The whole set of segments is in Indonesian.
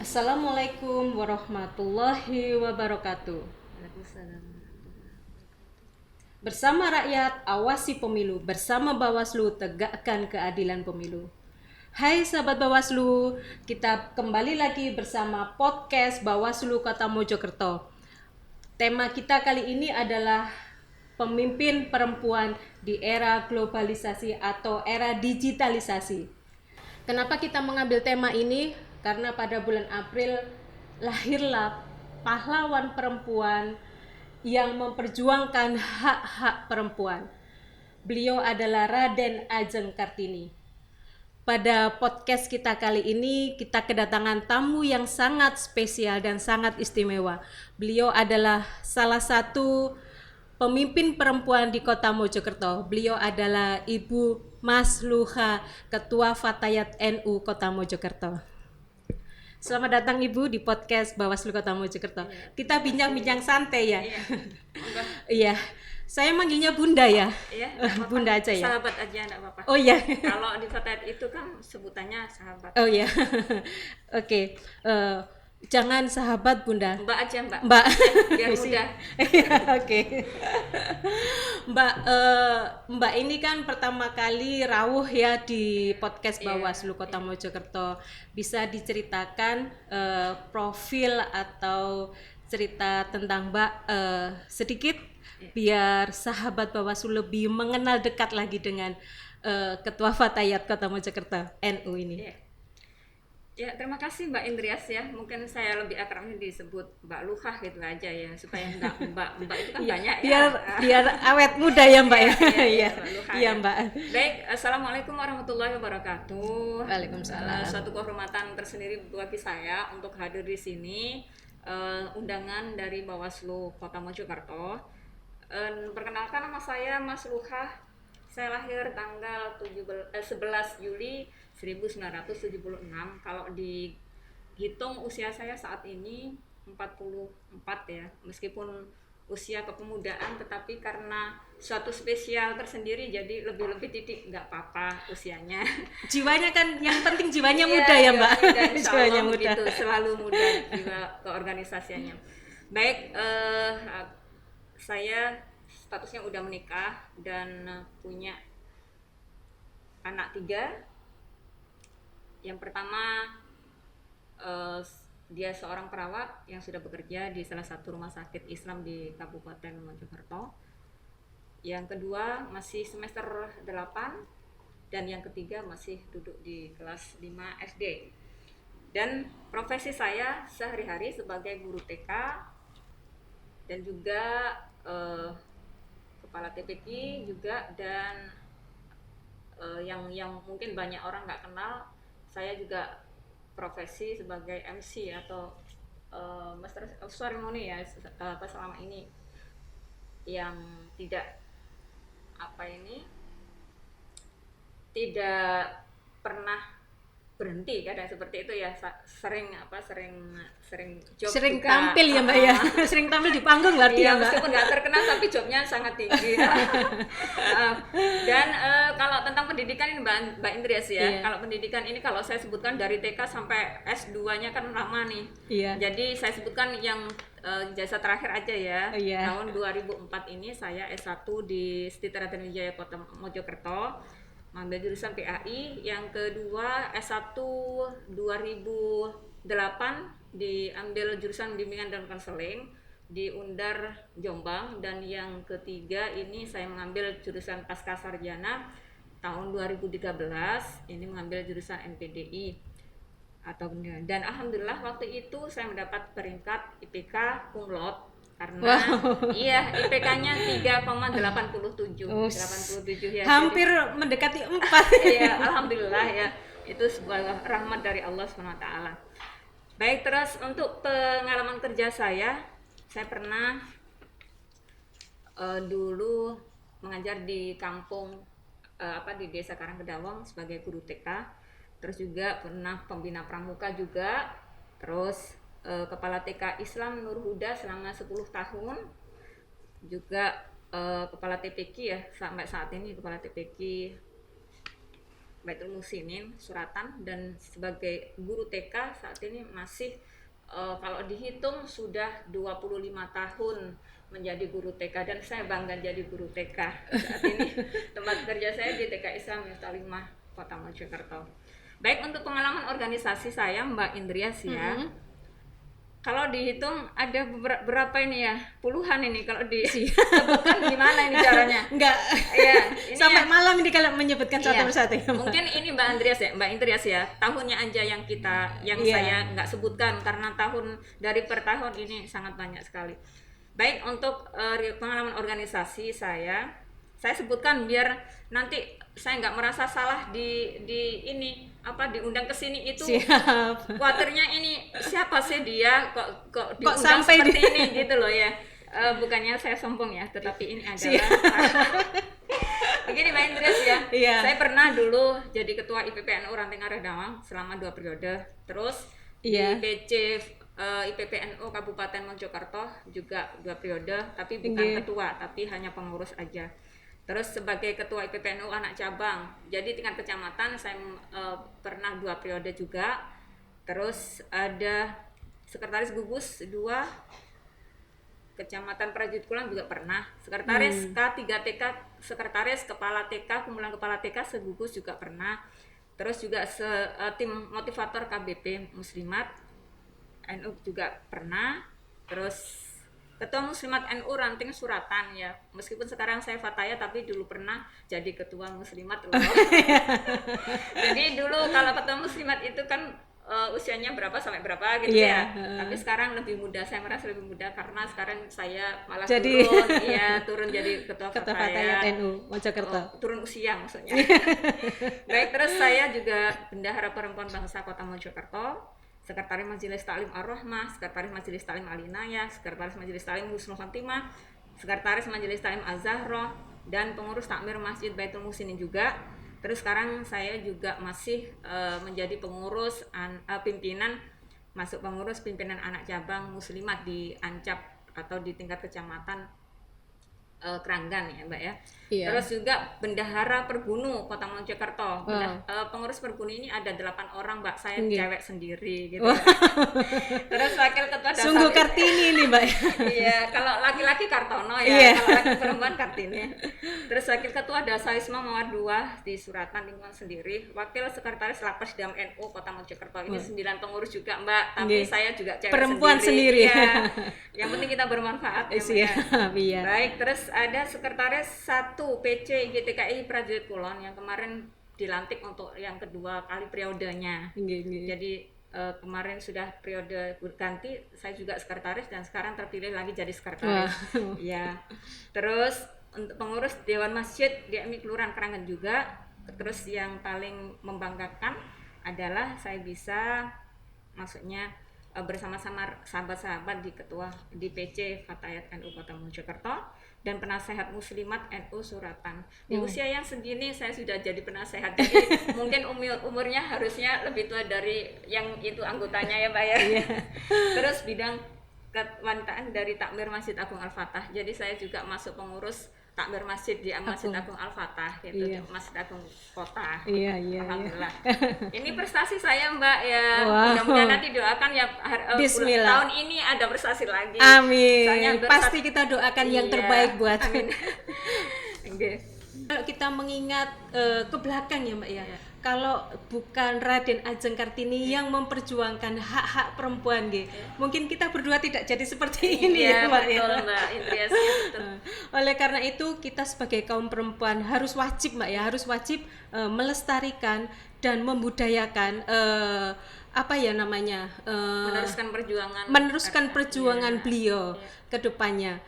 Assalamualaikum warahmatullahi wabarakatuh. Waalaikumsalam. Bersama rakyat, awasi pemilu. Bersama Bawaslu, tegakkan keadilan pemilu. Hai sahabat Bawaslu, kita kembali lagi bersama podcast Bawaslu Kota Mojokerto. Tema kita kali ini adalah pemimpin perempuan di era globalisasi atau era digitalisasi. Kenapa kita mengambil tema ini? Karena pada bulan April lahirlah pahlawan perempuan yang memperjuangkan hak-hak perempuan. Beliau adalah Raden Ajeng Kartini. Pada podcast kita kali ini kita kedatangan tamu yang sangat spesial dan sangat istimewa. Beliau adalah salah satu pemimpin perempuan di Kota Mojokerto. Beliau adalah Ibu Masluha, Ketua Fatayat NU Kota Mojokerto. Selamat datang Ibu di podcast Bawaslu Kota Mojokerto. Kita bincang-bincang santai ya. Iya. Saya manggilnya Bunda ya. Iya, Bunda aja ya. Sahabat aja enggak apa-apa. Oh iya. Kalau di Fatayat itu kan sebutannya sahabat. Oh iya. Oke. Jangan sahabat Bunda. Mbak aja, Mbak. Mbak. Biar mudah. Oke. Mbak ini kan pertama kali rawuh ya di podcast Bawaslu Kota Mojokerto. Bisa diceritakan profil atau cerita tentang Mbak sedikit biar sahabat Bawaslu lebih mengenal dekat lagi dengan Ketua Fatayat Kota Mojokerto NU ini. Ya, terima kasih Mbak Indrias ya. Mungkin saya lebih akrabnya disebut Mbak Luhah gitu aja ya, supaya enggak Mbak itu kan banyak biar, ya. Biar awet muda ya Mbak ya. Iya, Mbak Luhah. Iya Mbak. Baik, Assalamualaikum warahmatullahi wabarakatuh. Waalaikumsalam. Suatu kehormatan tersendiri bagi saya untuk hadir di sini. Undangan dari Bawaslu Kota Mojokerto. Perkenalkan, nama saya Mas Luhah. Saya lahir tanggal 11 Juli 1976. Kalau dihitung usia saya saat ini 44 ya. Meskipun usia kepemudaan, tetapi karena suatu spesial tersendiri jadi lebih titik, nggak apa-apa usianya. Jiwanya kan yang penting jiwanya muda ya Mbak. Jiwanya muda. Gitu, selalu muda jiwa keorganisasiannya. Baik, saya statusnya udah menikah dan punya anak 3. Yang pertama dia seorang perawat yang sudah bekerja di salah satu rumah sakit Islam di Kabupaten Mojokerto. Yang kedua masih semester 8 dan yang ketiga masih duduk di kelas 5 SD. Dan profesi saya sehari-hari sebagai guru TK dan juga kepala TPQ juga, dan yang mungkin banyak orang nggak kenal, saya juga profesi sebagai MC atau master of ceremony ya, selama ini yang tidak pernah berhenti kadang seperti itu ya, sering job, sering juga. Tampil ya Mbak ya. Sering tampil di panggung berarti ya Mbak. Meskipun nggak terkenal tapi jobnya sangat tinggi. Dan kalau tentang pendidikan ini Mbak Indrias ya, kalau pendidikan ini kalau saya sebutkan dari TK sampai S2-nya kan lama nih. Jadi saya sebutkan yang jasa terakhir aja ya. Tahun 2004 ini saya S1 di Stita Raden Wijaya Kota Mojokerto, ambil jurusan PAI. Yang kedua S1 2008 diambil jurusan bimbingan dan konseling di Undar Jombang, dan yang ketiga ini saya mengambil jurusan pasca sarjana tahun 2013, ini mengambil jurusan NPDI dan alhamdulillah waktu itu saya mendapat peringkat IPK cum laude karena IPK-nya 3,87. 87 ya. Hampir mendekati 4. Iya, alhamdulillah ya. Itu sebuah rahmat dari Allah SWT. Baik, terus untuk pengalaman kerja saya pernah dulu mengajar di kampung di Desa Karangkedawang sebagai guru TK. Terus juga pernah pembina pramuka juga. Terus kepala TK Islam Nur Huda selama 10 tahun, juga kepala TPQ ya, sampai saat ini kepala TPQ Baitul Muhsinin Suratan, dan sebagai guru TK saat ini masih kalau dihitung sudah 25 tahun menjadi guru TK, dan saya bangga jadi guru TK saat ini. Tempat kerja saya di TK Islam Miftahlimah Kota Mojokerto. Baik, untuk pengalaman organisasi saya Mbak Indrias ya. Kalau dihitung ada berapa ini ya? Puluhan ini kalau disebutkan gimana ini caranya? Enggak. Ya, Sampai malam ini kalau menyebutkan satu persatu. Ya, mungkin ini Mbak Indrias ya, tahunnya aja yang saya nggak sebutkan karena tahun dari per tahun ini sangat banyak sekali. Baik, untuk pengalaman organisasi saya sebutkan biar nanti saya nggak merasa salah di ini diundang ke sini itu. Siap. Khawatirnya ini siapa sih dia kok diundang sampai seperti ini gitu loh ya. Bukannya saya sombong ya, tetapi ini adalah begini Mbak Indrias ya. Iya. Saya pernah dulu jadi ketua IPPNU Ranting Areh Dawang selama 2 periode. Terus di PC IPPNU Kabupaten Mojokerto juga 2 periode, tapi bukan ketua, tapi hanya pengurus aja. Terus sebagai ketua IPPNU anak cabang, jadi tingkat kecamatan saya pernah 2 periode juga. Terus ada sekretaris gugus 2 kecamatan Prajurit Kulon juga pernah. Sekretaris K3TK, sekretaris kepala TK, kumpulan kepala TK segugus juga pernah. Terus juga tim motivator KBP Muslimat NU juga pernah. Terus ketua Muslimat NU Ranting Suratan ya. Meskipun sekarang saya fataya, tapi dulu pernah jadi ketua Muslimat loh. Jadi dulu kalau ketua Muslimat itu kan usianya berapa sampai berapa gitu ya. Tapi sekarang lebih muda, saya merasa lebih muda karena sekarang saya malah turun jadi ketua Fatayat NU Mojokerto. Turun usia maksudnya. Baik, terus saya juga bendahara perempuan bangsa Kota Mojokerto, Sekretaris Majelis Taklim Ar-Rahmah, Sekretaris Majelis Taklim Al-Inayah, Sekretaris Majelis Taklim Husnul Khotimah, Sekretaris Majelis Taklim Az-Zahra, dan pengurus takmir Masjid Baitul Muhsinin juga. Terus sekarang saya juga masih menjadi pengurus pimpinan anak cabang muslimat di Ancap atau di tingkat kecamatan Keranggan ya Mbak ya. Terus juga bendahara Pergunu Kota Mojokerto. Pengurus Pergunu ini ada 8 orang Mbak, saya cewek sendiri gitu. Terus wakil ketua dasar. Sungguh Kartini ini Mbak. Iya, kalau laki-laki Kartono ya, kalau laki perempuan Kartini. Terus wakil ketua Dasaisma Mawar 2 di Suratan lingkungan sendiri. Wakil sekretaris Lapas Dam NU Kota Mojokerto. Ini 9 pengurus juga Mbak, tapi saya juga cewek perempuan sendiri. Ya. Yang penting kita bermanfaat ya. Iya. Baik, terus ada sekretaris 1 PC GTKI Prajurit Kulon yang kemarin dilantik untuk yang kedua kali periodenya. Jadi kemarin sudah periode ganti, saya juga sekretaris dan sekarang terpilih lagi jadi sekretaris. Ya. Terus untuk pengurus Dewan Masjid GMI Kelurahan Keranggan juga. Terus yang paling membanggakan adalah saya bisa maksudnya bersama-sama sahabat-sahabat di PC Fatayat NU Kota Mojokerto dan penasehat muslimat NU Suratan. Di usia yang segini saya sudah jadi penasehat, jadi mungkin umurnya harusnya lebih tua dari yang itu anggotanya ya Mbak ya. Terus bidang kewanitaan dari Takmir Masjid Agung Al-Fatah, jadi saya juga masuk pengurus takmir masjid di Masjid Agung Al-Fatah gitu, di Masjid Agung Kota. Alhamdulillah. Ini prestasi saya Mbak ya. Mudah-mudahan nanti doakan ya tahun ini ada prestasi lagi. Amin. Pasti kita doakan yang terbaik buat. Amin. Kalau kita mengingat ke belakang ya Mbak ya, kalau bukan Raden Ajeng Kartini yang memperjuangkan hak-hak perempuan mungkin kita berdua tidak jadi seperti ini ya Mbak ya. Mbak Indrias, Oleh karena itu kita sebagai kaum perempuan harus wajib melestarikan dan membudayakan meneruskan perjuangan beliau ke depannya.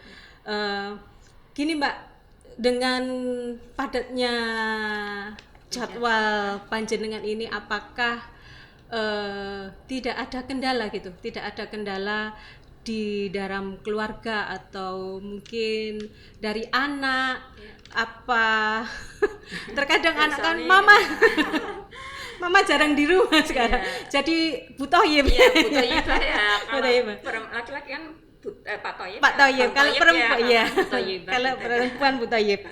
Gini Mbak, dengan padatnya jadwal panjenengan ini, apakah tidak ada kendala di dalam keluarga atau mungkin dari anak terkadang anak kan mama jarang di rumah sekarang, jadi butoyib ya. Laki-laki kan Pak Toyib. Kalau perempuan butoyib.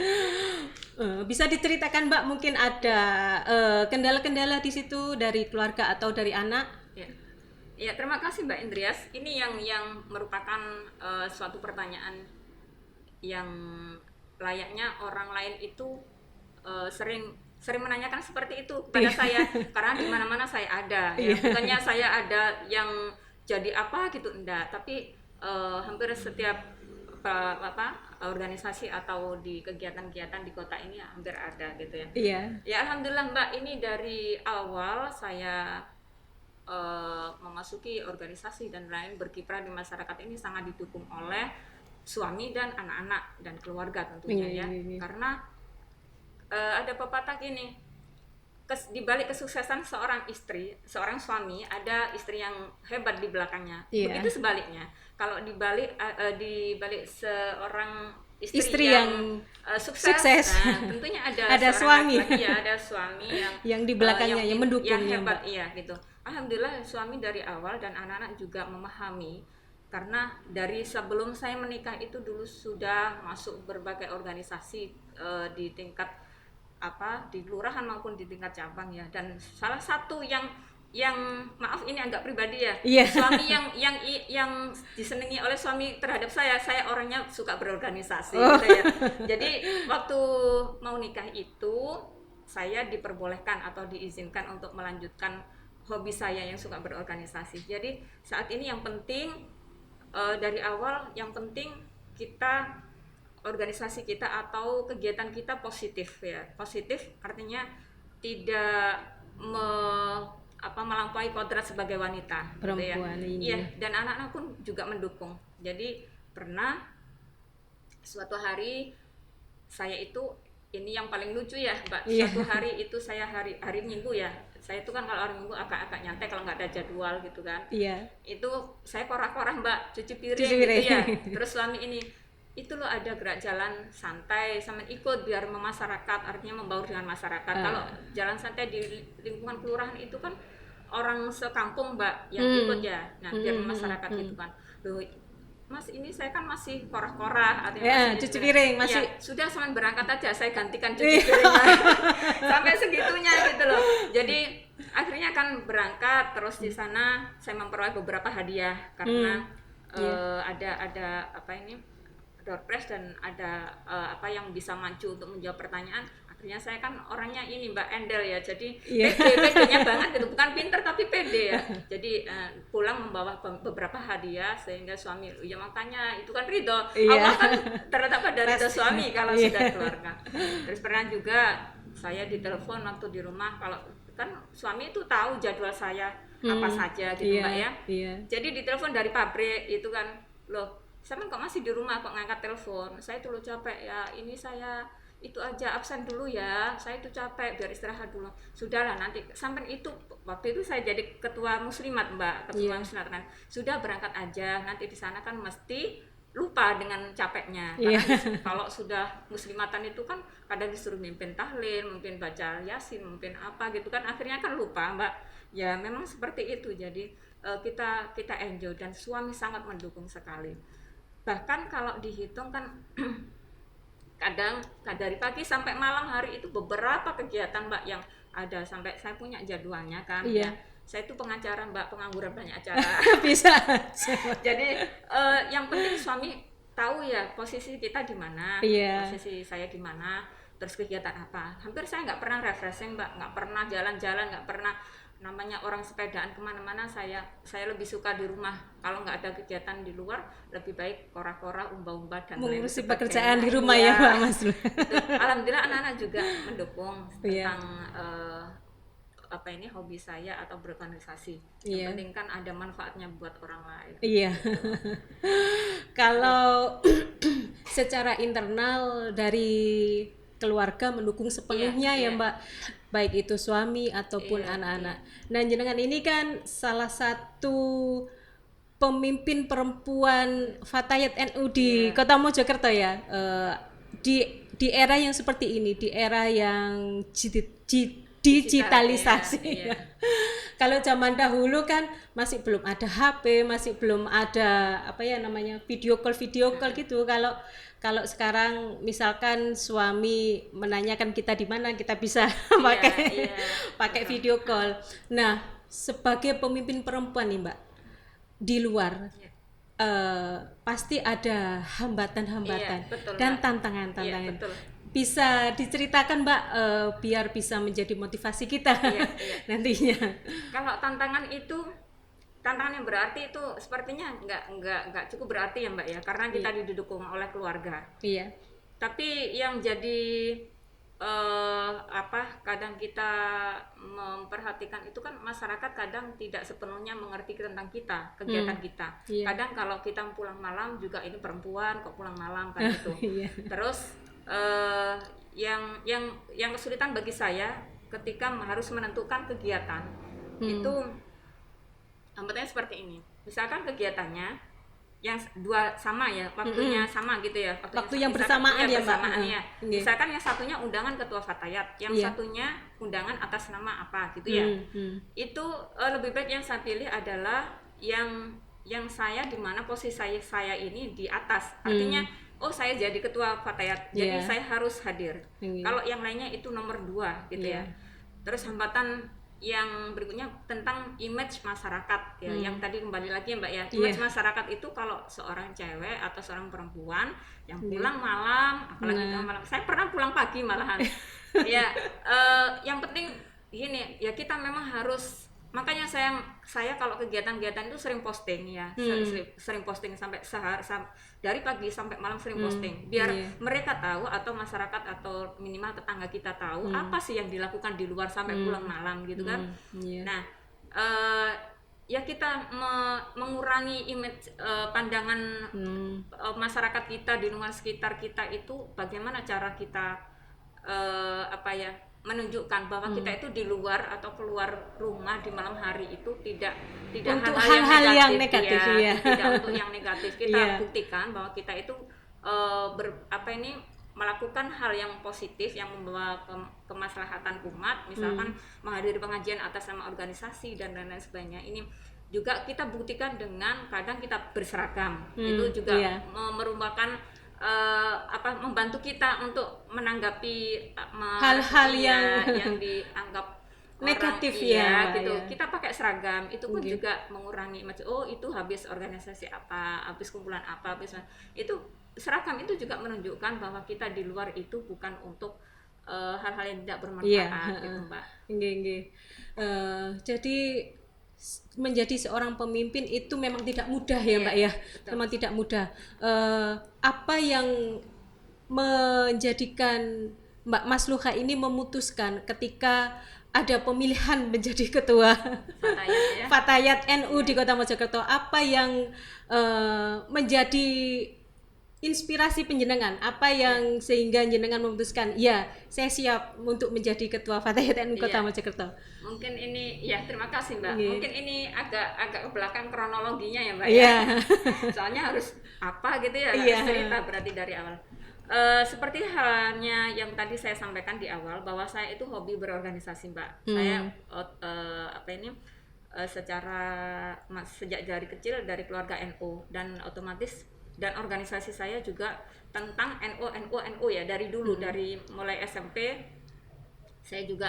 Bisa diceritakan Mbak, mungkin ada kendala-kendala di situ dari keluarga atau dari anak? Ya. Ya, terima kasih Mbak Indrias. Ini yang merupakan suatu pertanyaan yang layaknya orang lain itu sering menanyakan seperti itu kepada saya, karena di mana-mana saya ada, ya. Bukannya saya ada yang jadi apa gitu, enggak, tapi hampir setiap organisasi atau di kegiatan-kegiatan di kota ini hampir ada gitu ya. Iya. Ya alhamdulillah Mbak, ini dari awal saya memasuki organisasi dan lain berkiprah di masyarakat ini sangat didukung oleh suami dan anak-anak dan keluarga tentunya ya. Karena ada pepatah gini, di balik kesuksesan seorang suami ada istri yang hebat di belakangnya. Begitu sebaliknya. Kalau di balik seorang istri yang sukses. Nah, tentunya ada suami. Ada suami yang di belakangnya yang mendukung, yang hebat, iya gitu. Alhamdulillah suami dari awal dan anak-anak juga memahami, karena dari sebelum saya menikah itu dulu sudah masuk berbagai organisasi di tingkat di kelurahan maupun di tingkat cabang ya. Dan salah satu yang maaf ini agak pribadi ya, suami yang disenangi oleh suami terhadap saya orangnya suka berorganisasi gitu ya. Jadi waktu mau nikah itu saya diperbolehkan atau diizinkan untuk melanjutkan hobi saya yang suka berorganisasi. Jadi saat ini yang penting dari awal, yang penting kita organisasi kita atau kegiatan kita positif ya. Positif artinya tidak melampaui kodrat sebagai wanita perempuan gitu ya. Iya, dan anak-anak pun juga mendukung. Jadi pernah suatu hari saya itu, ini yang paling lucu ya Mbak, suatu hari itu saya hari Minggu ya. Saya itu kan kalau hari Minggu agak nyantai kalau nggak ada jadwal gitu kan. Itu saya korah-korah Mbak, cuci piring gitu ya. Terus suami ini, itu loh ada gerak jalan santai, sama ikut biar memasyarakat, artinya membaur dengan masyarakat. Kalau jalan santai di lingkungan kelurahan itu kan orang sekampung Mbak yang ikut ya. Nah biar masyarakat gitu kan. Loh Mas, ini saya kan masih korah-korah, artinya masih cuci piring masih. Ya, sudah semen berangkat aja, saya gantikan cuci piring sampai segitunya gitu loh. Jadi akhirnya kan berangkat, terus di sana saya memperoleh beberapa hadiah karena ada door prize dan ada yang bisa maju untuk menjawab pertanyaan. Akhirnya saya kan orangnya ini Mbak Endel ya, jadi pede-nya banget gitu, bukan pinter tapi pede ya. Jadi pulang membawa beberapa hadiah sehingga suami, ya makanya itu kan ridho. Allah kan terletak pada ridho suami kalau sudah keluarga. Terus pernah juga saya ditelepon waktu di rumah, kalau kan suami itu tahu jadwal saya apa saja gitu Mbak ya. Jadi ditelepon dari pabrik itu kan, loh saya kok masih di rumah kok ngangkat telepon, saya itu loh capek ya, ini saya itu aja absen dulu ya, saya itu capek biar istirahat dulu. Sudahlah nanti sampai itu, waktu itu saya jadi ketua muslimat Mbak, muslimat kan, sudah berangkat aja, nanti di sana kan mesti lupa dengan capeknya. Karena kalau sudah muslimatan itu kan kadang disuruh mimpin tahlil, mungkin baca yasin, mungkin apa gitu kan, akhirnya kan lupa Mbak. Ya memang seperti itu. Jadi kita enjoy dan suami sangat mendukung sekali. Bahkan kalau dihitung kan kadang dari pagi sampai malam hari itu beberapa kegiatan Mbak yang ada, sampai saya punya jadwalnya kan. Ya, saya itu pengacara Mbak, pengangguran banyak acara. Bisa. Jadi yang penting suami tahu ya posisi kita di mana, posisi saya di mana, terus kegiatan apa. Hampir saya nggak pernah refreshing Mbak, nggak pernah jalan-jalan, nggak pernah namanya orang sepedaan kemana-mana. Saya lebih suka di rumah. Kalau nggak ada kegiatan di luar, lebih baik kora-kora, umba-umba dan lain mengurusi pekerjaan di rumah ya Mbak Mas. Alhamdulillah anak-anak juga mendukung tentang hobi saya atau berorganisasi. Yang penting kan ada manfaatnya buat orang lain. Kalau secara internal dari keluarga mendukung sepenuhnya ya Mbak, baik itu suami ataupun anak-anak. Nah jenengan ini kan salah satu pemimpin perempuan Fatayat NU di Kota Mojokerto ya. Di era yang seperti ini, di era yang digitalisasi. Kalau zaman dahulu kan masih belum ada HP, masih belum ada apa ya namanya video call gitu. Kalau sekarang misalkan suami menanyakan kita di mana, kita bisa pakai iya, pakai betul. video call. Nah, sebagai pemimpin perempuan nih Mbak, di luar Iya. pasti ada hambatan-hambatan Iya, betul, dan Mbak. tantangan-tantangan. Iya, betul. Bisa diceritakan Mbak biar bisa menjadi motivasi kita Iya, iya. nantinya. Kalau tantangan yang berarti itu sepertinya nggak cukup berarti ya Mbak ya, karena kita didukung oleh keluarga. Iya. Tapi yang jadi kadang kita memperhatikan itu kan masyarakat kadang tidak sepenuhnya mengerti tentang kita, kegiatan kita. Iya. Kadang kalau kita pulang malam juga ini perempuan kok pulang malam kan gitu. Iya. Terus yang kesulitan bagi saya ketika harus menentukan kegiatan itu hambatannya seperti ini. Misalkan kegiatannya yang dua sama ya, waktunya sama gitu ya, Waktu yang bersamaan ya, Mbak. bersamaan ya. Iya. Misalkan yang satunya undangan ketua fatayat, yang Iya. satunya undangan atas nama apa gitu ya. Itu lebih baik yang saya pilih adalah yang saya di mana posisi saya ini di atas. Artinya oh saya jadi ketua fatayat, jadi Iya. saya harus hadir. Iya. Kalau yang lainnya itu nomor 2 gitu Iya. ya. Terus hambatan yang berikutnya tentang image masyarakat ya, yang tadi kembali lagi ya Mbak ya, image masyarakat itu kalau seorang cewek atau seorang perempuan yang pulang malam, apalagi malam, saya pernah pulang pagi malahan. Ya, yang penting gini ya, kita memang harus, makanya saya kalau kegiatan-kegiatan itu sering posting ya, sering posting sampai dari pagi sampai malam sering posting, biar mereka tahu atau masyarakat atau minimal tetangga kita tahu apa sih yang dilakukan di luar sampai pulang malam gitu kan. Nah, ya kita mengurangi image pandangan masyarakat kita di lingkungan sekitar kita itu, bagaimana cara kita menunjukkan bahwa kita itu di luar atau keluar rumah di malam hari itu tidak Untuk hal-hal yang yang negatif, negatif, ya. tidak untuk yang negatif. Kita Iya. buktikan bahwa kita itu melakukan hal yang positif yang membawa kemaslahatan umat, misalkan menghadiri pengajian atas nama organisasi dan lain-lain sebagainya. Ini juga kita buktikan dengan kadang kita berseragam, itu juga iya. merupakan membantu kita untuk menanggapi Hal-hal yang dianggap negatif orang, ya, gitu. ya. Kita pakai seragam itu pun juga mengurangi itu habis organisasi apa, habis kumpulan apa, itu seragam itu juga menunjukkan bahwa kita di luar itu bukan untuk hal-hal yang tidak bermanfaat gitu Mbak. Nggih. Jadi menjadi seorang pemimpin itu memang tidak mudah ya Mbak ya, memang tidak mudah. Apa yang menjadikan Mbak Masluha ini memutuskan ketika ada pemilihan menjadi ketua Fatayat NU di Kota Mojokerto, apa yang menjadi inspirasi penjenengan, apa yang sehingga jenengan memutuskan ya saya siap untuk menjadi ketua Fatayat NU Kota Mojokerto? Mungkin ini ya, terima kasih Mbak. Mungkin ini agak ke belakang kronologinya ya Mbak ya. Soalnya harus apa gitu ya, cerita berarti dari awal. Seperti halnya yang tadi saya sampaikan di awal bahwa saya itu hobi berorganisasi Mbak. Saya sejak dari kecil dari keluarga NU, dan otomatis dan organisasi saya juga tentang NU ya dari dulu, dari mulai SMP saya juga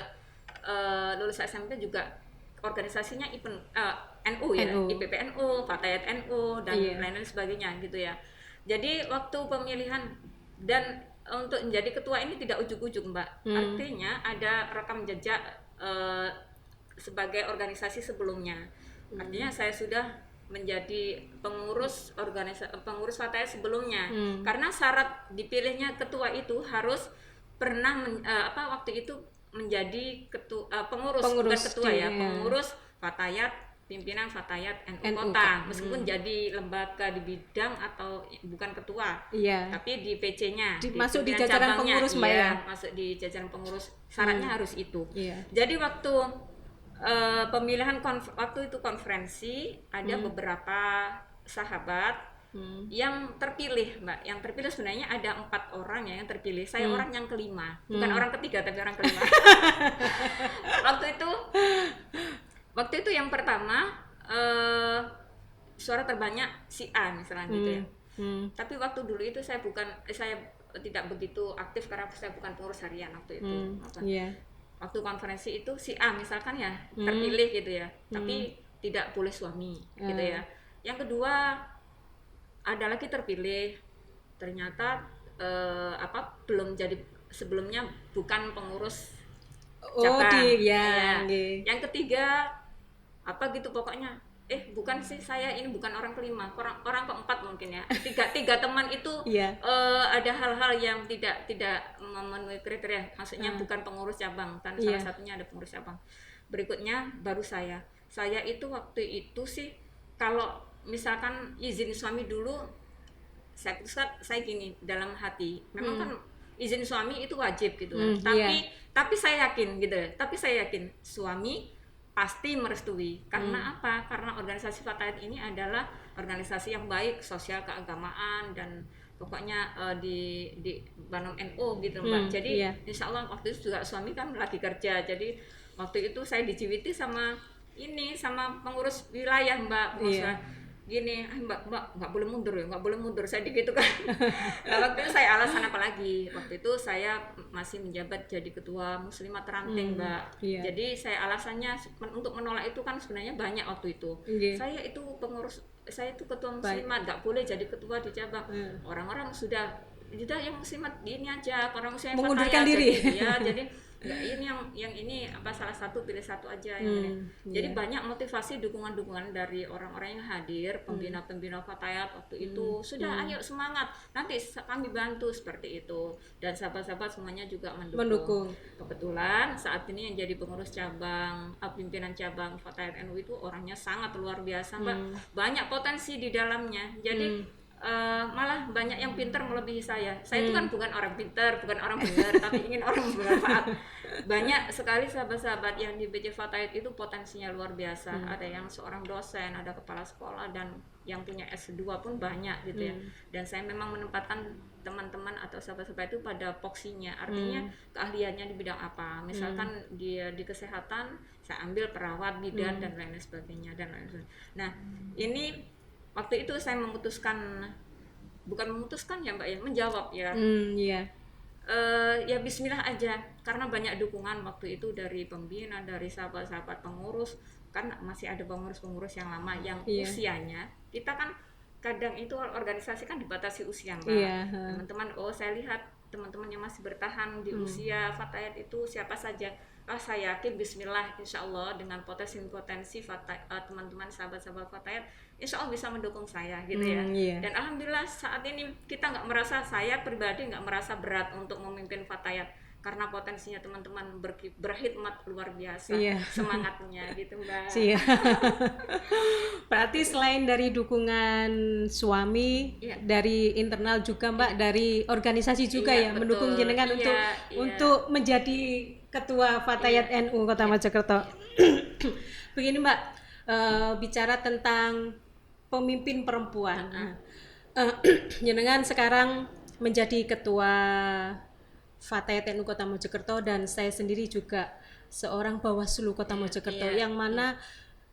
lulus SMP juga organisasinya NU ya, IPPNU, Fatayat NU dan lain-lain sebagainya gitu ya. Jadi waktu pemilihan dan untuk menjadi ketua ini tidak ujuk-ujuk Mbak, artinya ada rekam jejak sebagai organisasi sebelumnya. Artinya saya sudah menjadi pengurus Fatayat sebelumnya. Karena syarat dipilihnya ketua itu harus pernah waktu itu menjadi pengurus bukan ketua ya, pengurus Fatayat, pimpinan Fatayat NU Kota, meskipun jadi lembaga di bidang atau bukan ketua, tapi di PC-nya masuk di jajaran pengurus Mbak ya, masuk di jajaran pengurus, syaratnya harus itu. Jadi waktu pemilihan waktu itu konferensi, ada beberapa sahabat yang terpilih Mbak. Yang terpilih sebenarnya ada 4 orang ya yang terpilih. Saya orang yang kelima, bukan orang ketiga tapi orang kelima. Waktu itu yang pertama suara terbanyak si A misalnya gitu ya. Tapi waktu dulu itu saya tidak begitu aktif karena saya bukan pengurus harian waktu itu. Waktu konferensi itu si A misalkan ya terpilih gitu ya, tapi tidak boleh suami gitu ya. Yang kedua ada lagi terpilih, ternyata belum jadi, sebelumnya bukan pengurus cabang. Yang ketiga gitu pokoknya bukan sih, saya ini bukan orang kelima, orang keempat mungkin ya. Tiga teman itu ada hal-hal yang tidak memenuhi kriteria, maksudnya bukan pengurus cabang kan, salah satunya ada pengurus cabang. Berikutnya baru saya itu waktu itu sih, kalau misalkan izin suami dulu, saya gini dalam hati, memang kan izin suami itu wajib gitu kan. Tapi saya yakin gitu, suami pasti merestui. Karena apa? Karena organisasi Fatayat ini adalah organisasi yang baik, sosial, keagamaan, dan pokoknya di Banom NU gitu Mbak. Jadi insya Allah waktu itu juga suami kan lagi kerja, jadi waktu itu saya dijiwiti sama pengurus wilayah Mbak. Gini, mbak nggak boleh mundur, saya gitu kan. Nah, waktu itu saya alasan apa lagi, waktu itu saya masih menjabat jadi ketua Muslimat Ranting Mbak. Jadi saya alasannya untuk menolak itu kan sebenarnya banyak waktu itu. Saya itu ketua Muslimat, nggak boleh jadi ketua di cabang. Orang-orang sudah yang Muslimat gini aja, orang Muslimat mengundurkan diri. Jadi ini yang ini salah satu pilih satu aja yang ini. Jadi banyak motivasi, dukungan dari orang-orang yang hadir, pembina-pembina Fatayat waktu itu. Sudah, ayo semangat, nanti kami bantu seperti itu. Dan sahabat-sahabat semuanya juga mendukung. Kebetulan saat ini yang jadi pengurus cabang, pimpinan cabang Fatayat NU itu orangnya sangat luar biasa Mbak. Banyak potensi di dalamnya. Jadi malah banyak yang pintar melebihi saya. Saya itu kan bukan orang pintar, bukan orang benar, tapi ingin orang bermanfaat. Banyak sekali sahabat-sahabat yang di BC Fatayat itu potensinya luar biasa. Ada yang seorang dosen, ada kepala sekolah, dan yang punya S2 pun banyak gitu ya. Dan saya memang menempatkan teman-teman atau sahabat-sahabat itu pada poksinya, artinya keahliannya di bidang apa. Misalkan dia di kesehatan, saya ambil perawat, bidan, dan lain sebagainya. Nah, ini waktu itu saya bukan memutuskan ya Mbak ya, menjawab ya. Ya bismillah aja, karena banyak dukungan waktu itu dari pembina, dari sahabat-sahabat pengurus, kan masih ada pengurus-pengurus yang lama yang usianya, kita kan kadang itu organisasi kan dibatasi usia Mbak. Teman-teman, saya lihat teman-teman yang masih bertahan di usia Fatayat itu siapa saja. Saya yakin bismillah insya Allah dengan potensi-potensi teman-teman sahabat-sahabat Fatayat insya Allah bisa mendukung saya gitu ya. Dan alhamdulillah saat ini saya pribadi nggak merasa berat untuk memimpin Fatayat, karena potensinya teman-teman berkhidmat luar biasa, semangatnya gitu Mbak. Berarti selain dari dukungan suami, dari internal juga Mbak, dari organisasi juga mendukung jenengan untuk menjadi ketua Fatayat NU Kota Mojokerto. Begini Mbak, bicara tentang pemimpin perempuan. Jenengan sekarang menjadi ketua Fatayat NU Kota Mojokerto, dan saya sendiri juga seorang Bawaslu Kota Mojokerto, yang mana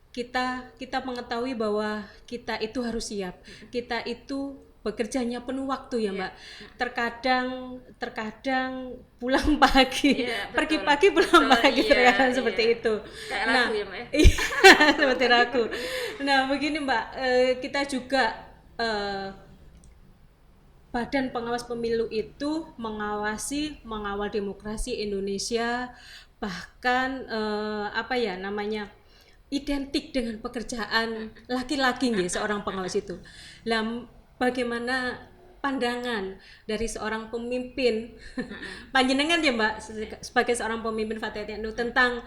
kita mengetahui bahwa kita itu harus siap. Kita itu bekerjanya penuh waktu ya Mbak. Terkadang pulang pagi, pergi pagi pulang pagi, terkadang seperti itu. Kayak lagu ya Mbak ya. Seperti lagu. Nah begini Mbak, kita juga Badan Pengawas Pemilu itu mengawal demokrasi Indonesia, bahkan identik dengan pekerjaan laki-laki seorang pengawas itu. Bagaimana pandangan dari seorang pemimpin panjenengan ya Mbak sebagai seorang pemimpin Fatayat NU tentang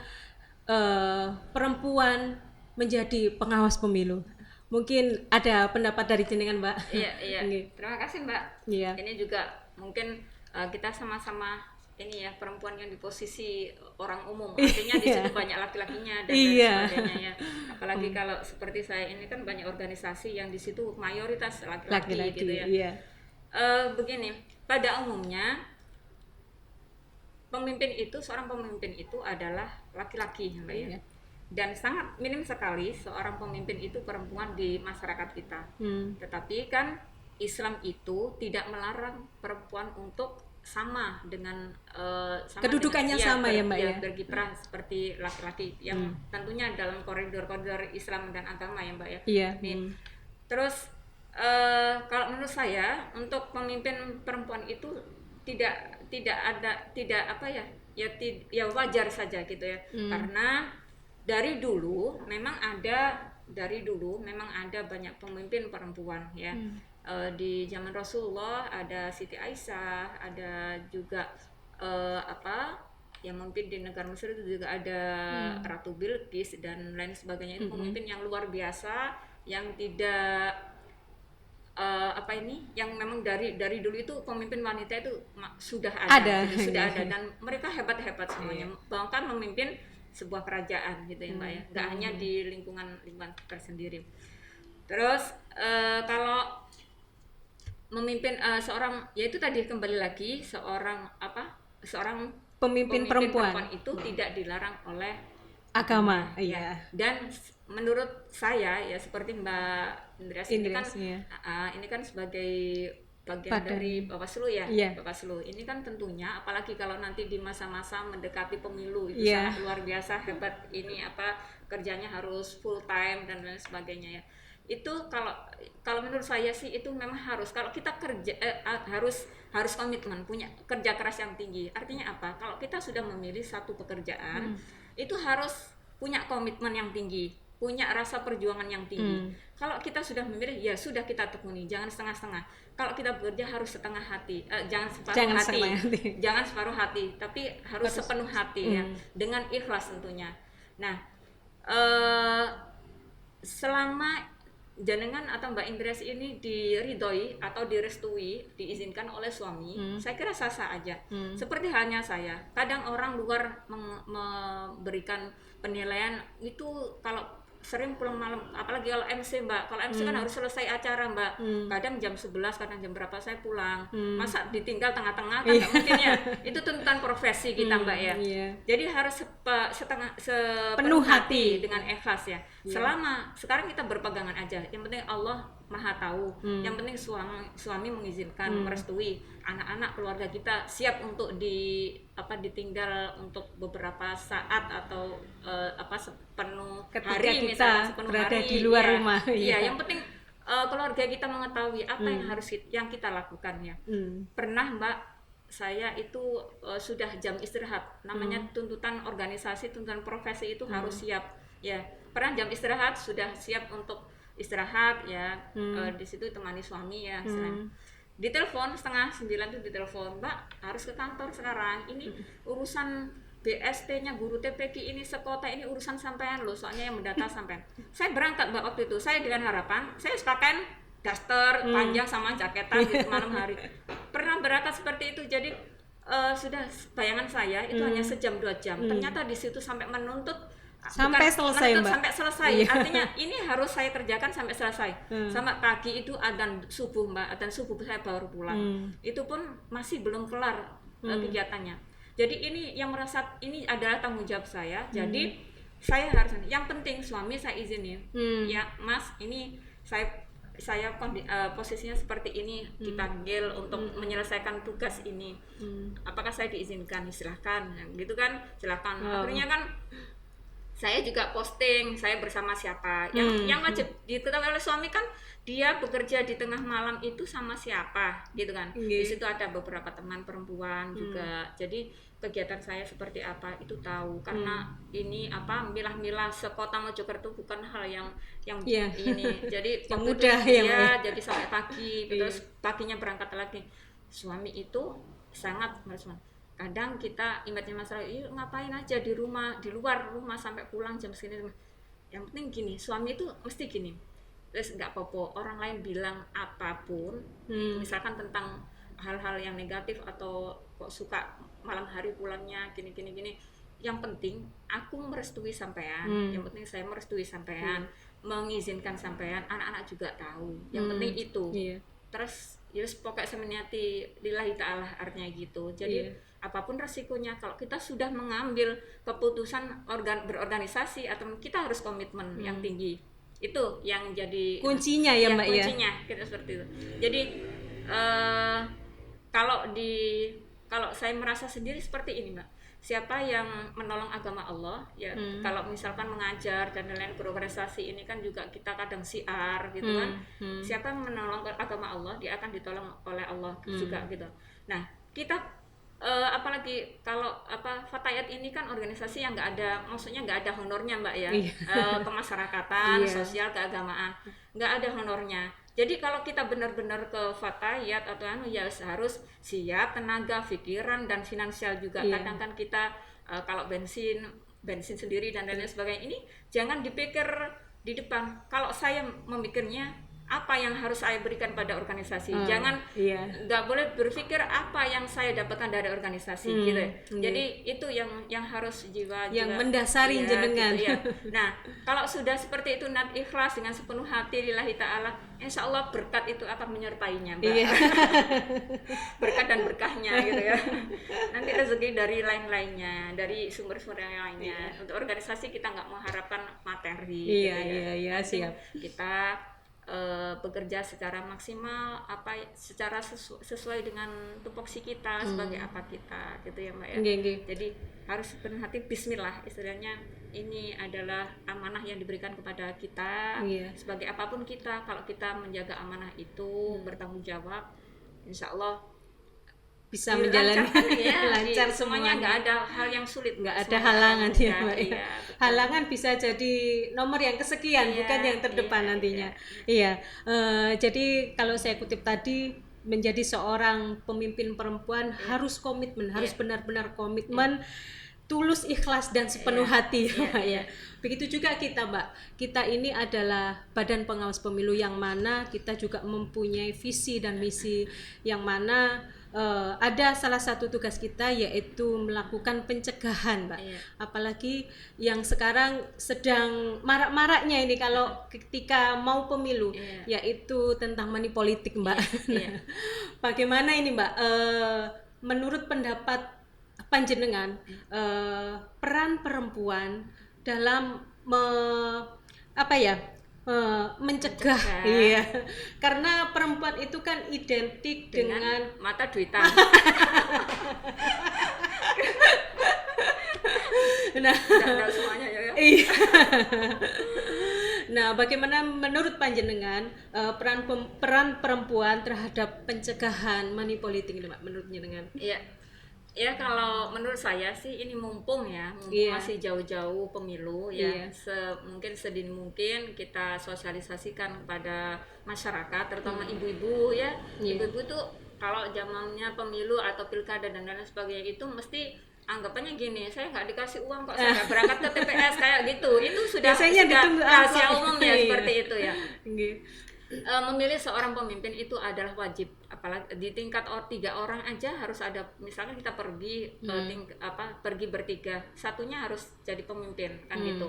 perempuan menjadi pengawas pemilu? Mungkin ada pendapat dari jenengan Mbak. Iya. Terima kasih Mbak. Ini juga mungkin kita sama-sama ini ya, perempuan yang di posisi orang umum, artinya di situ banyak laki-lakinya dan sebagainya ya. Apalagi kalau seperti saya ini kan banyak organisasi yang di situ mayoritas laki-laki gitu ya. Begini, pada umumnya seorang pemimpin itu adalah laki-laki Mbak ya. dan sangat minim sekali seorang pemimpin itu perempuan di masyarakat kita. Tetapi kan Islam itu tidak melarang perempuan untuk sama dengan kedudukannya sama ya Mbak ya, berkiprah seperti laki-laki yang tentunya dalam koridor-koridor Islam dan agama ya Mbak ya. Iya. Terus kalau menurut saya untuk pemimpin perempuan itu tidak wajar saja gitu ya. Karena dari dulu memang ada banyak pemimpin perempuan ya. Di zaman Rasulullah ada Siti Aisyah, ada juga yang memimpin di negara Mesir itu juga ada Ratu Bilqis dan lain sebagainya. Itu pemimpin yang luar biasa, yang tidak yang memang dari dulu itu pemimpin wanita itu sudah ada. Dan mereka hebat-hebat semuanya, bahkan memimpin sebuah kerajaan gitu ya Mbak ya, nggak hanya di lingkungan tersendiri. Terus kalau memimpin seorang, yaitu tadi kembali lagi seorang pemimpin perempuan itu tidak dilarang oleh agama. Ya. Dan menurut saya ya seperti Mbak Indres ini kan sebagai bagian dari Bawaslu ya. Bawaslu ini kan tentunya apalagi kalau nanti di masa-masa mendekati pemilu itu sangat luar biasa hebat, ini kerjanya harus full time dan lain sebagainya ya. Itu kalau menurut saya sih itu memang harus, kalau kita kerja harus komitmen, punya kerja keras yang tinggi. Artinya apa? Kalau kita sudah memilih satu pekerjaan itu harus punya komitmen yang tinggi, punya rasa perjuangan yang tinggi. Kalau kita sudah memilih, ya sudah kita tekuni, jangan setengah-setengah. Kalau kita bekerja harus setengah hati, jangan separuh hati, tapi harus sepenuh hati ya, dengan ikhlas tentunya. Nah, selama jenengan atau Mbak Indres ini diridhoi atau direstui, diizinkan oleh suami, saya kira sah-sah aja. Seperti halnya saya, kadang orang luar memberikan penilaian itu kalau sering pulang malam, apalagi kalau MC Mbak, kalau MC kan harus selesai acara Mbak, kadang jam 11, kadang jam berapa saya pulang, masa ditinggal tengah-tengah kan nggak mungkin ya, itu tuntutan profesi kita Mbak ya. Jadi harus sepenuh hati dengan ikhlas ya. Selama sekarang kita berpegangan aja, yang penting Allah Maha tahu, yang penting suami mengizinkan, merestui, anak-anak keluarga kita siap untuk ditinggal untuk beberapa saat atau sepenuh ketika hari kita misalnya sepenuh berada hari di luar ya, rumah. Iya, yang penting keluarga kita mengetahui apa yang kita lakukan ya. Pernah Mbak, saya itu sudah jam istirahat, namanya tuntutan organisasi, tuntutan profesi itu harus siap ya. Pernah jam istirahat sudah siap untuk istirahat ya, di situ temani suami ya. Ditelepon 8:30 tuh ditelepon, Mbak harus ke kantor sekarang, ini urusan BST-nya guru TPQ ini sekota, ini urusan sampean loh, soalnya yang mendata sampean. Saya berangkat Mbak waktu itu, saya dengan harapan saya pakai daster panjang sama jaketan gitu malam hari. Pernah berangkat seperti itu, jadi sudah bayangan saya itu hanya sejam 2 jam. Ternyata di situ sampai menuntut sampai selesai Mbak. Sampai selesai. Artinya ini harus saya kerjakan sampai selesai. Sampai pagi itu adzan subuh Mbak, adzan subuh saya baru pulang. Itu pun masih belum kelar kegiatannya. Jadi ini yang merasa ini adalah tanggung jawab saya. Jadi saya harus, yang penting suami saya izinin. Ya Mas, ini saya posisinya seperti ini, dipanggil untuk menyelesaikan tugas ini. Apakah saya diizinkan? Silahkan, gitu kan, silahkan. Akhirnya kan saya juga posting saya bersama siapa, yang wajib diketahui oleh suami kan, dia bekerja di tengah malam itu sama siapa gitu kan. Di situ ada beberapa teman perempuan juga, jadi kegiatan saya seperti apa itu tahu, karena ini milah-milah sekota Mojokerto bukan hal yang ini, jadi mudah ya, jadi sampai pagi terus paginya berangkat lagi. Suami itu sangat merespon. Kadang kita ingatnya masalah, ngapain aja di luar rumah sampai pulang jam segini. Yang penting gini, suami itu mesti gini, terus nggak apa-apa orang lain bilang apapun, misalkan tentang hal-hal yang negatif atau kok suka malam hari pulangnya gini. Yang penting aku merestui sampean, yang penting saya merestui sampean, mengizinkan sampean, anak-anak juga tahu. Yang penting itu. Terus pokoknya saya meniati lillahi ta'ala, artinya gitu. Jadi apapun resikonya, kalau kita sudah mengambil keputusan berorganisasi atau kita harus komitmen yang tinggi. Itu yang jadi kuncinya ya Mbak ya. Kuncinya kita seperti itu. Jadi kalau saya merasa sendiri seperti ini Mbak, siapa yang menolong agama Allah ya, kalau misalkan mengajar dan lain-lain berorganisasi ini kan juga kita kadang siar gitu kan, siapa yang menolong agama Allah dia akan ditolong oleh Allah juga gitu. Nah kita apalagi kalau Fatayat ini kan organisasi yang maksudnya nggak ada honornya Mbak ya, kemasyarakatan, sosial, keagamaan, nggak ada honornya. Jadi kalau kita benar-benar ke Fatayat atau ya harus siap tenaga, pikiran dan finansial juga. Kadang kan kita kalau bensin sendiri dan lain-lain sebagainya, ini jangan dipikir di depan. Kalau saya memikirnya apa yang harus saya berikan pada organisasi, jangan nggak boleh berpikir apa yang saya dapatkan dari organisasi gitu. Jadi itu yang harus jiwa yang mendasari jenengan gitu, ya. Nah kalau sudah seperti itu ikhlas dengan sepenuh hati lillahi ta'ala, insya Allah berkat itu akan menyertainya Mbak. Berkat dan berkahnya gitu ya. Nanti rezeki dari lain-lainnya, dari sumber-sumber yang lainnya. Untuk organisasi kita nggak mengharapkan materi siap. Kita bekerja secara maksimal secara sesuai dengan tupoksi kita sebagai apa kita gitu ya Mbak ya. Jadi harus penuh hati bismillah, istilahnya ini adalah amanah yang diberikan kepada kita. Sebagai apapun kita, kalau kita menjaga amanah itu bertanggung jawab, insya Allah bisa menjalani lancar semuanya. Nggak ada hal yang sulit, nggak ada halangan ya Mbak ya. Halangan bisa jadi nomor yang kesekian, bukan yang terdepan nantinya. Jadi kalau saya kutip tadi, menjadi seorang pemimpin perempuan harus komitmen, harus benar-benar komitmen, tulus, ikhlas dan sepenuh hati Mbak ya. Begitu juga kita Mbak, kita ini adalah Badan Pengawas Pemilu yang mana kita juga mempunyai visi dan misi yang mana ada salah satu tugas kita yaitu melakukan pencegahan Mbak. Apalagi yang sekarang sedang marak-maraknya ini kalau ketika mau pemilu, yaitu tentang money politik Mbak. Bagaimana ini Mbak, menurut pendapat panjenengan, peran perempuan dalam mencegah, karena perempuan itu kan identik dengan mata duitan. Semuanya ya. Nah, bagaimana menurut panjenengan peran perempuan terhadap pencegahan money politik ini Mbak, menurut panjenengan? Ya kalau menurut saya sih ini mumpung masih jauh-jauh pemilu mungkin sedini mungkin kita sosialisasikan kepada masyarakat, terutama ibu-ibu ya. Ibu-ibu tuh kalau zamannya pemilu atau pilkada dan lain sebagainya itu mesti anggapannya gini, saya nggak dikasih uang kok, saya nggak berangkat ke TPS kayak gitu. Itu sudah rahasia umum ya seperti itu ya. Memilih seorang pemimpin itu adalah wajib, apalagi di tingkat 3 orang aja harus ada. Misalnya kita pergi pergi bertiga, satunya harus jadi pemimpin kan gitu.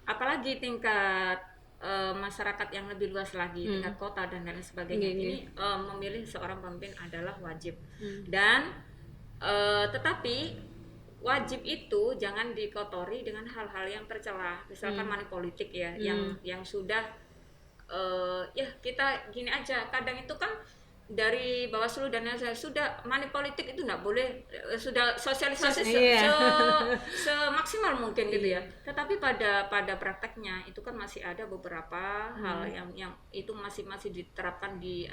Apalagi tingkat masyarakat yang lebih luas lagi, tingkat kota dan lain sebagainya. Ini memilih seorang pemimpin adalah wajib. Dan tetapi wajib itu jangan dikotori dengan hal-hal yang tercela, misalkan money politik ya, yang sudah kita gini aja, kadang itu kan dari Bawaslu dan lain-lain sudah money politik itu nggak boleh, sudah sosialisasi semaksimal mungkin gitu ya. Tetapi pada prakteknya itu kan masih ada beberapa hal yang itu masih diterapkan di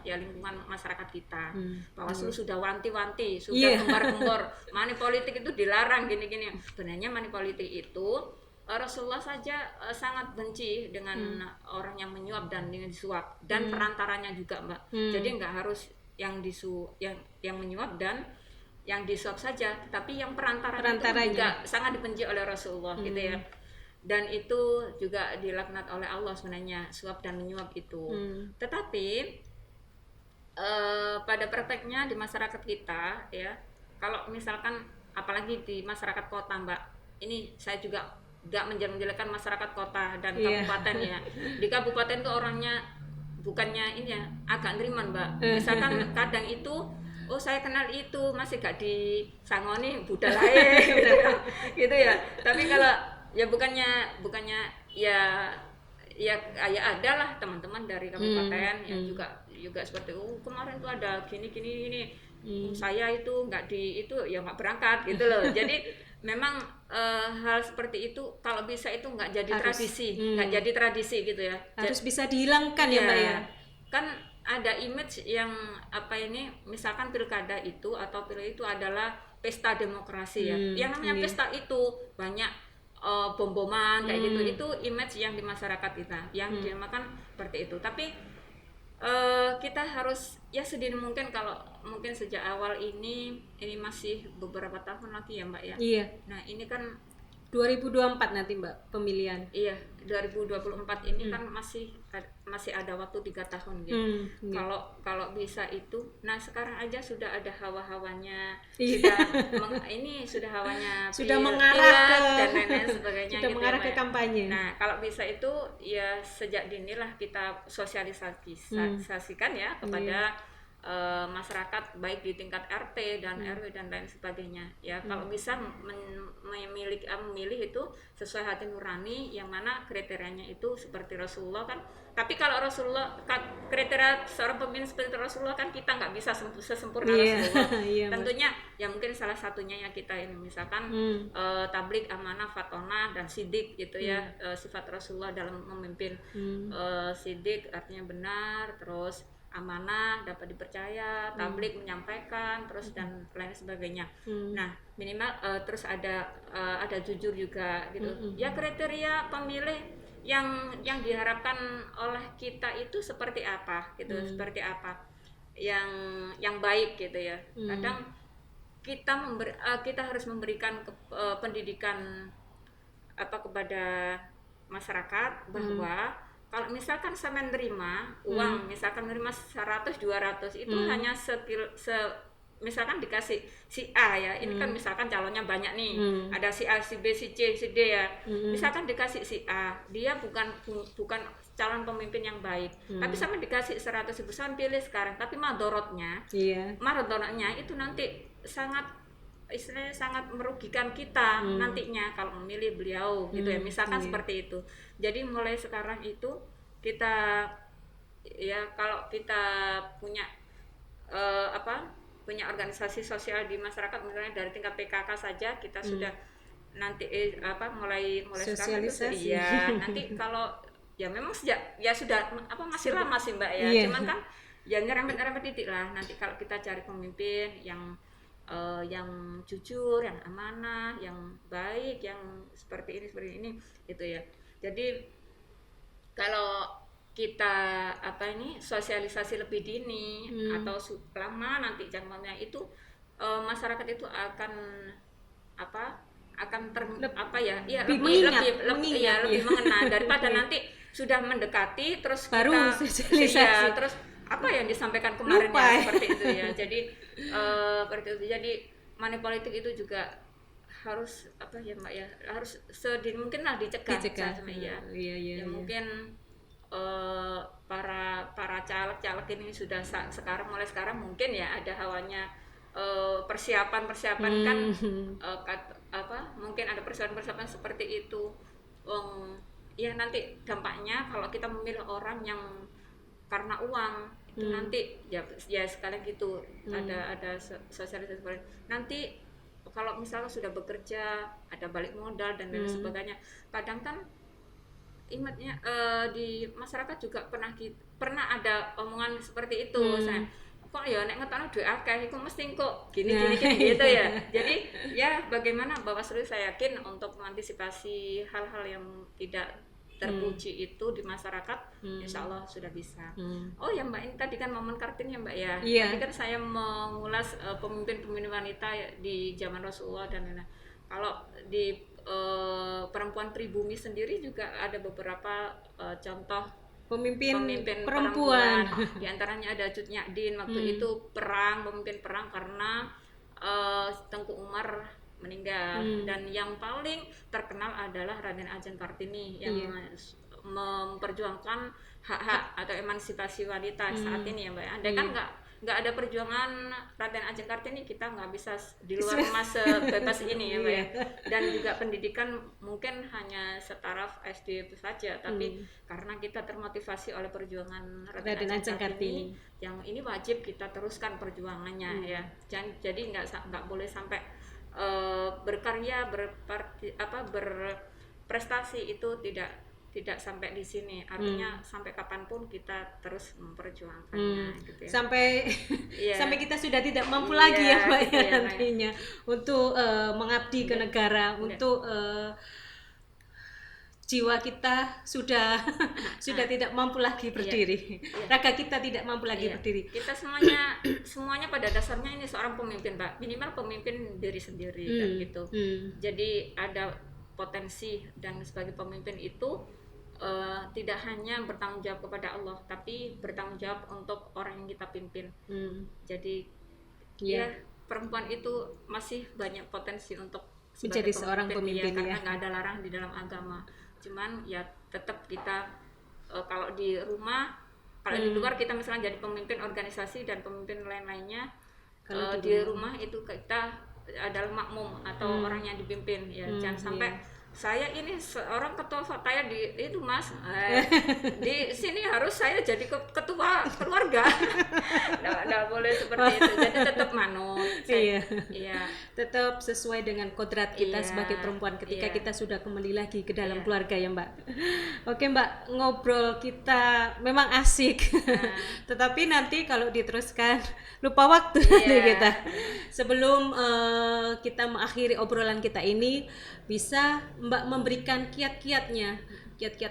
lingkungan masyarakat kita. Bawaslu sudah wanti-wanti, sudah gembar-gembor money politik itu dilarang gini-gini. Sebenarnya money politik itu Rasulullah saja sangat benci dengan orang yang menyuap dan yang disuap, dan perantaranya juga Mbak. Jadi nggak harus yang menyuap dan yang disuap saja, tapi yang perantaranya itu juga sangat dibenci oleh Rasulullah gitu ya. Dan itu juga dilaknat oleh Allah sebenarnya, suap dan menyuap itu. Tetapi pada prakteknya di masyarakat kita ya, kalau misalkan apalagi di masyarakat kota Mbak, ini saya juga nggak menjelek-jelekan masyarakat kota dan kabupaten ya. Di kabupaten tuh orangnya bukannya ini ya agak neriman Mbak. Misalkan kadang itu oh saya kenal itu, masih gak disangoni budal ae gitu ya. Tapi kalau ya bukannya ya ya ada lah teman-teman dari kabupaten yang juga seperti kemarin tuh ada gini saya itu nggak itu ya nggak berangkat gitu loh. Jadi memang hal seperti itu kalau bisa itu nggak jadi tradisi gitu ya. Harus bisa dihilangkan ya Mbak ya. Kan ada image yang apa ini, misalkan pilkada itu atau pilih itu adalah pesta demokrasi ya. Yang namanya pesta itu banyak bom-boman kayak gitu, itu image yang di masyarakat kita yang dinamakan seperti itu. Tapi kita harus ya sedini mungkin, kalau mungkin sejak awal ini masih beberapa tahun lagi ya Mbak ya. Iya. Nah ini kan 2024 nanti Mbak pemilihan. Iya, 2024 ini kan masih ada waktu 3 tahun gitu. Kalau bisa itu, nah sekarang aja sudah ada hawa-hawanya, sudah hawanya sudah mengarah ke dan lain-lain sebagainya sudah gitu mengarah ya, ke kampanye. Nah, kalau bisa itu ya sejak dinilah kita sosialisasikan ya kepada masyarakat, baik di tingkat RT dan RW dan lain sebagainya ya. Kalau bisa memilih itu sesuai hati nurani, yang mana kriterianya itu seperti Rasulullah kan. Tapi kalau Rasulullah, kriteria seorang pemimpin seperti Rasulullah kan kita nggak bisa sesempurna Rasulullah. Tentunya ya mungkin salah satunya ya kita ini misalkan tablik, amanah, fatonah dan sidik gitu ya. Sifat Rasulullah dalam memimpin, sidik artinya benar, terus amanah, dapat dipercaya, tablik menyampaikan, terus dan lain sebagainya. Nah minimal terus ada jujur juga gitu. Ya kriteria pemilih yang diharapkan oleh kita itu seperti apa gitu, seperti apa yang baik gitu ya. Kadang kita harus memberikan pendidikan kepada masyarakat bahwa kalau misalkan saya menerima uang, misalkan menerima 100 200 itu hanya misalkan dikasih si A ya, ini kan misalkan calonnya banyak nih, ada si A, si B, si C, si D ya. Misalkan dikasih si A, dia bukan calon pemimpin yang baik, tapi sama dikasih 100.000, sama pilih sekarang, tapi madorotnya itu nanti istilahnya sangat merugikan kita nantinya kalau memilih beliau gitu ya, misalkan seperti itu. Jadi mulai sekarang itu kita ya, kalau kita punya punya organisasi sosial di masyarakat, misalnya dari tingkat PKK saja kita sudah nanti mulai sekarang itu ya, nanti kalau ya memang sejak ya sudah masih lama sih Mbak ya, cuman kan ya nyerempet titik lah. Nanti kalau kita cari pemimpin yang jujur, yang amanah, yang baik, yang seperti ini gitu ya. Jadi kalau kita sosialisasi lebih dini atau lama nanti jangkauannya itu, masyarakat itu akan lebih mengena daripada nanti sudah mendekati terus baru kita sosialisasi terus apa yang disampaikan kemarin ya, seperti itu ya. Jadi seperti itu. Jadi money politik itu juga harus Mbak ya, harus sedini mungkin lah dicegah. Ya mungkin para caleg ini sudah mulai sekarang mungkin ya ada hawanya persiapan kan mungkin ada persiapan seperti itu. Ya nanti dampaknya kalau kita memilih orang yang karena uang itu nanti ya sekalian gitu, ada sosialisasi seperti nanti. Kalau misalnya sudah bekerja, ada balik modal dan lain sebagainya, kadang kan image-nya di masyarakat juga pernah ada omongan seperti itu. Saya kok ya nek ngetokno duit akeh iku mesti kok gini gitu ya. Jadi ya bagaimana Bawaslu, saya yakin untuk mengantisipasi hal-hal yang tidak terpuji itu di masyarakat, insya Allah sudah bisa. Oh ya Mbak, ini tadi kan momen Kartini ya Mbak ya. Tadi kan saya mengulas pemimpin wanita ya, di zaman Rasulullah dan lain-lain. Kalau di perempuan pribumi sendiri juga ada beberapa contoh pemimpin perempuan. Di antaranya ada Cut Nyadin, waktu itu pemimpin perang karena Tengku Umar meninggal. Dan yang paling terkenal adalah Raden Ajeng Kartini yang memperjuangkan hak-hak atau emansipasi wanita saat ini ya Mbak. Andai kan nggak ada perjuangan Raden Ajeng Kartini, kita nggak bisa di luar rumah sebebas ini ya Mbak ya. Dan juga pendidikan mungkin hanya setaraf SD itu saja, tapi karena kita termotivasi oleh perjuangan Raden Ajeng Kartini, yang ini wajib kita teruskan perjuangannya ya. Jadi nggak boleh sampai berkarya berprestasi itu tidak sampai di sini, artinya sampai kapanpun kita terus memperjuangkannya gitu ya. Sampai sampai kita sudah tidak mampu lagi ya Mbak gitu ya ya, nantinya untuk mengabdi ke negara, untuk jiwa kita sudah tidak mampu lagi berdiri, raga kita tidak mampu lagi berdiri. Kita semuanya pada dasarnya ini seorang pemimpin Pak, minimal pemimpin diri sendiri kan gitu. Jadi ada potensi, dan sebagai pemimpin itu tidak hanya bertanggung jawab kepada Allah, tapi bertanggung jawab untuk orang yang kita pimpin. Jadi ya perempuan itu masih banyak potensi untuk menjadi seorang pemimpin ya, karena nggak ada larang di dalam agama. Cuman ya tetap kita kalau di rumah, kalau di luar kita misalnya jadi pemimpin organisasi dan pemimpin lain-lainnya, kalau di rumah itu kita adalah makmum atau orang yang dipimpin ya. Jangan sampai saya ini seorang ketua fataya di itu Mas, di sini harus saya jadi ketua keluarga. Nggak boleh seperti itu. Jadi tetap manut. Tetap sesuai dengan kodrat kita sebagai perempuan ketika kita sudah kembali lagi ke dalam keluarga ya Mbak. Oke Mbak, ngobrol kita memang asik, tetapi nanti kalau diteruskan lupa waktu kita. Sebelum kita mengakhiri obrolan kita ini, bisa Mbak memberikan kiat-kiat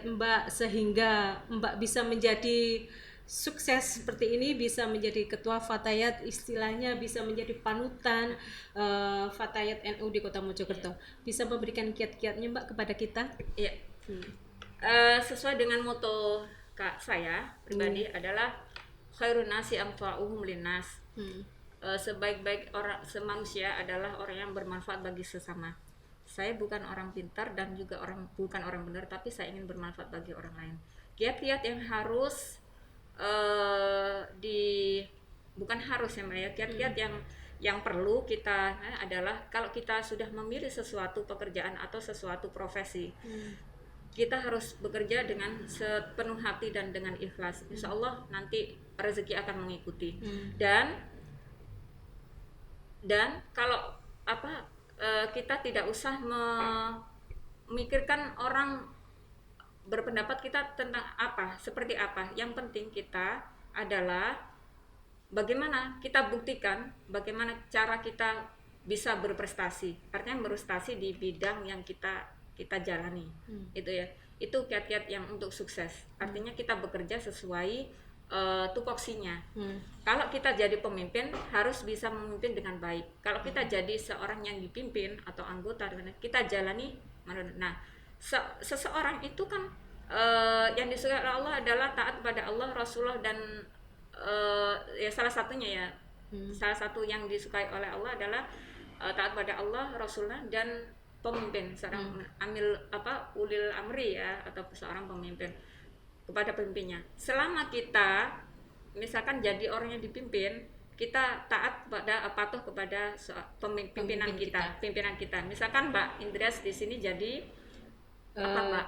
Mbak sehingga Mbak bisa menjadi sukses seperti ini, bisa menjadi ketua Fatayat, istilahnya bisa menjadi panutan Fatayat NU di Kota Mojokerto. Bisa memberikan kiat-kiatnya Mbak kepada kita? Iya. Sesuai dengan moto Kak saya pribadi adalah khairun nasi anfa'uhum linnas. Sebaik-baik orang semanusia adalah orang yang bermanfaat bagi sesama. Saya bukan orang pintar dan juga bukan orang benar, tapi saya ingin bermanfaat bagi orang lain. Kiat-kiat yang harus bukan harus ya Mbak ya, kiat-kiat yang perlu kita adalah kalau kita sudah memilih sesuatu pekerjaan atau sesuatu profesi, kita harus bekerja dengan sepenuh hati dan dengan ikhlas. Insya Allah nanti rezeki akan mengikuti. Dan kalau kita tidak usah memikirkan orang berpendapat kita tentang seperti apa. Yang penting kita adalah bagaimana kita buktikan bagaimana cara kita bisa berprestasi. Artinya berprestasi di bidang yang kita jalani. Itu ya. Itu kiat-kiat yang untuk sukses. Artinya kita bekerja sesuai tupoksinya. Kalau kita jadi pemimpin harus bisa memimpin dengan baik. Kalau kita jadi seorang yang dipimpin atau anggota, kita jalani. Nah, seseorang itu kan yang disukai oleh Allah adalah taat kepada Allah, Rasulullah, dan ya salah satunya ya, salah satu yang disukai oleh Allah adalah taat pada Allah, Rasulullah, dan pemimpin, seorang ulil amri ya, atau seorang pemimpin kepada pemimpinnya. Selama kita misalkan jadi orang yang dipimpin, kita taat patuh kepada pimpinan kita. Misalkan Mbak Indrias di sini jadi Mbak?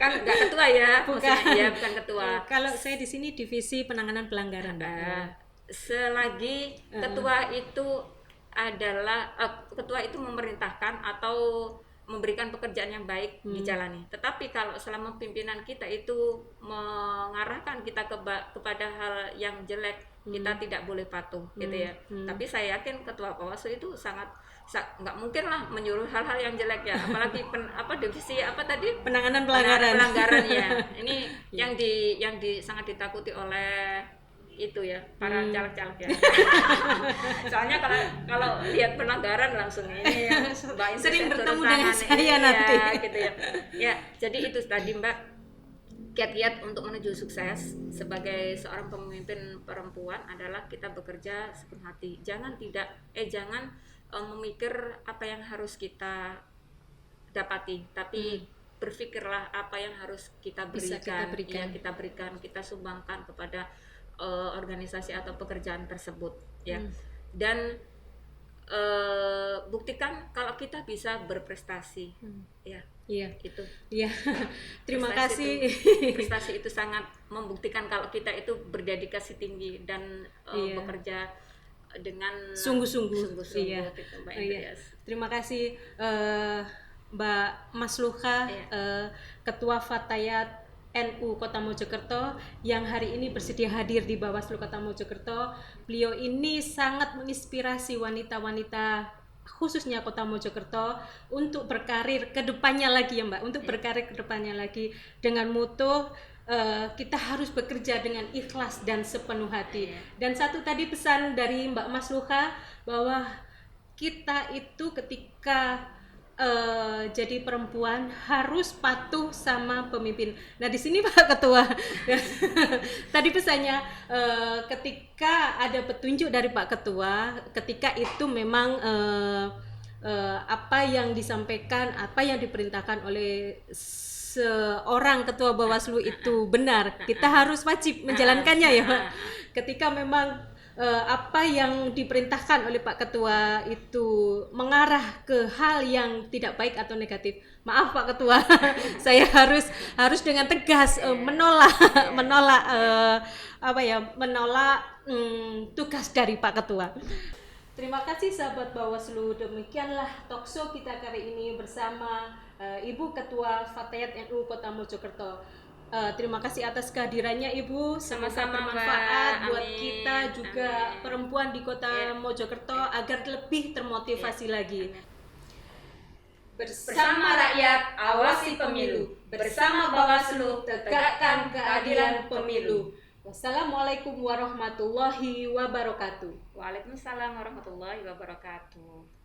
Kan nggak ketua ya, maksudnya bukan ketua. Kalau saya di sini divisi penanganan pelanggaran, Mbak. Selagi ketua itu adalah ketua itu memerintahkan atau memberikan pekerjaan yang baik dijalani. Tetapi kalau selama pimpinan kita itu mengarahkan kita kepada hal yang jelek, kita tidak boleh patuh, gitu ya. Tapi saya yakin ketua Bawaslu itu nggak mungkin lah menyuruh hal-hal yang jelek ya, apalagi divisi penanganan pelanggaran ya. Ini yang sangat ditakuti oleh itu ya para caleg-caleg ya. Soalnya kalau lihat pelanggaran langsung ini ya, sering bertemu dengan saya nanti gitu ya. Ya, jadi itu tadi Mbak, kiat-kiat untuk menuju sukses sebagai seorang pemimpin perempuan adalah kita bekerja sepenuh hati. Jangan memikir apa yang harus kita dapati, tapi berpikirlah apa yang harus kita berikan, kita sumbangkan kepada organisasi atau pekerjaan tersebut ya. Dan buktikan kalau kita bisa berprestasi ya. Iya. Itu Iya. Terima prestasi kasih. prestasi itu sangat membuktikan kalau kita itu berdedikasi tinggi dan Iya. bekerja dengan Sungguh-sungguh. sungguh-sungguh Iya. gitu, Mbak Iya. Indrias. Terima kasih Mbak Masluha, Iya. Ketua Fatayat NU Kota Mojokerto yang hari ini bersedia hadir di Bawaslu Kota Mojokerto. Beliau ini sangat menginspirasi wanita-wanita khususnya Kota Mojokerto untuk berkarir ke depannya lagi ya Mbak, untuk berkarir ke depannya lagi dengan moto kita harus bekerja dengan ikhlas dan sepenuh hati. Dan satu tadi pesan dari Mbak Masluha bahwa kita itu ketika jadi perempuan harus patuh sama pemimpin. Nah di sini Pak Ketua, tadi pesannya ketika ada petunjuk dari Pak Ketua, ketika itu memang apa yang disampaikan, apa yang diperintahkan oleh seorang ketua Bawaslu itu benar, kita harus wajib menjalankannya ya Pak. Ketika memang apa yang diperintahkan oleh Pak Ketua itu mengarah ke hal yang tidak baik atau negatif, maaf Pak Ketua, saya harus dengan tegas menolak tugas dari Pak Ketua. Terima kasih sahabat Bawaslu, demikianlah talkshow kita kali ini bersama Ibu Ketua Fatayat NU Kota Mojokerto. Terima kasih atas kehadirannya Ibu, semoga Sama-sama, bermanfaat Mbak. buat Amin. kita juga Amin. perempuan di Kota Mojokerto agar lebih termotivasi lagi. Bersama rakyat, awasi pemilu. Bersama Bawaslu, tegakkan keadilan pemilu. Wassalamualaikum warahmatullahi wabarakatuh. Waalaikumsalam warahmatullahi wabarakatuh.